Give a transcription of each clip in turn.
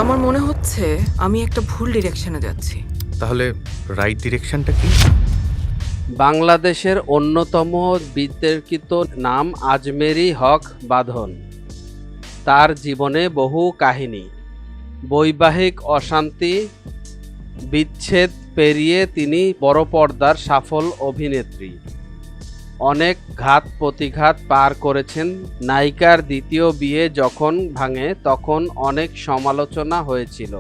আমার মনে হচ্ছে আমি একটা ভুল ডিরেকশনে যাচ্ছি। তাহলে রাইট ডিরেকশনটা কি? বাংলাদেশের অন্যতম বিতর্কিত নাম আজমেরী হক বাঁধন। তার জীবনে বহু কাহিনী, বৈবাহিক অশান্তি, বিচ্ছেদ পেরিয়ে তিনি বড় পর্দার সফল অভিনেত্রী। অনেক ঘাত প্রতিঘাত পার করেছেন। নায়িকার দ্বিতীয় বিয়ে যখন ভাঙে তখন অনেক সমালোচনা হয়েছিল।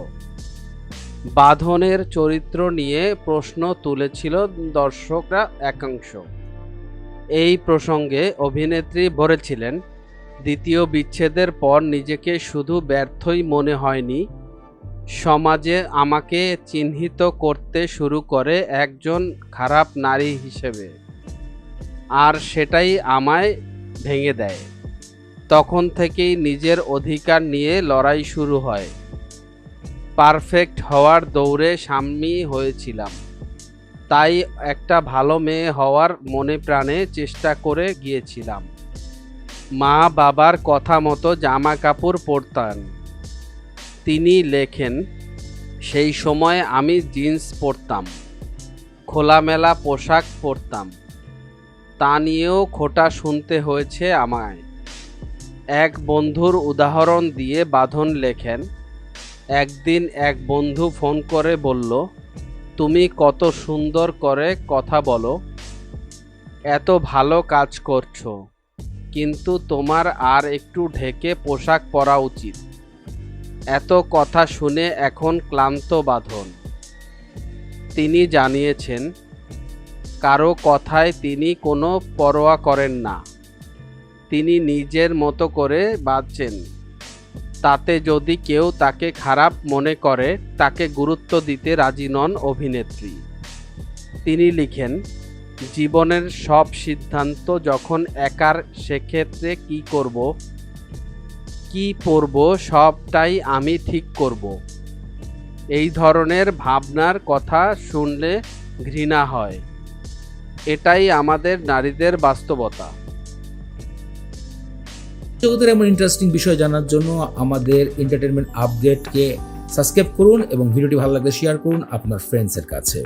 বাঁধনের চরিত্র নিয়ে প্রশ্ন তুলেছিল দর্শকরা একাংশ। এই প্রসঙ্গে অভিনেত্রী বলেছিলেন, দ্বিতীয় বিচ্ছেদের পর নিজেকে শুধু ব্যর্থই মনে হয়নি, সমাজে আমাকে চিহ্নিত করতে শুরু করে একজন খারাপ নারী হিসেবে, আর সেটাই আমায় ভেঙে দেয়। তখন থেকেই নিজের অধিকার নিয়ে লড়াই শুরু হয়। পারফেক্ট হওয়ার দৌড়ে সাময়ী হয়েছিলাম, তাই একটা ভালো মেয়ে হওয়ার মনে প্রাণে চেষ্টা করে গিয়েছিলাম। মা বাবার কথা মতো জামা কাপড় পরতাম। তিনি লেখেন, সেই সময় আমি জিন্স পরতাম, খোলামেলা পোশাক পরতাম। তা নিয়েও খোঁটা শুনতে হয়েছে আমায়। এক বন্ধুর উদাহরণ দিয়ে বাঁধন লেখেন, একদিন এক বন্ধু ফোন করে বলল, তুমি কত সুন্দর করে কথা বলো, এত ভালো কাজ করছো, কিন্তু তোমার আর একটু ঢেকে পোশাক পরা উচিত। এত কথা শুনে এখন ক্লান্ত বাঁধন। তিনি জানিয়েছেন, কারো কথায় তিনি কোনো পরোয়া করেন না। তিনি নিজের মতো করে বাঁচছেন। তাতে যদি কেউ তাকে খারাপ মনে করে, তাকে গুরুত্ব দিতে রাজি নন অভিনেত্রী। তিনি লিখেন, জীবনের সব সিদ্ধান্ত যখন একার, সেক্ষেত্রে কি করব, কি পরব সবটাই আমি ঠিক করব। এই ধরনের ভাবনার কথা শুনলে ঘৃণা হয়। এটাই আমাদের নারীদের বাস্তবতা। জগতের এমন ইন্টারেস্টিং বিষয় জানার জন্য আমাদের এন্টারটেনমেন্ট আপডেটকে সাবস্ক্রাইব করুন এবং ভিডিওটি ভালো লাগলে শেয়ার করুন আপনার ফ্রেন্ডসের কাছে।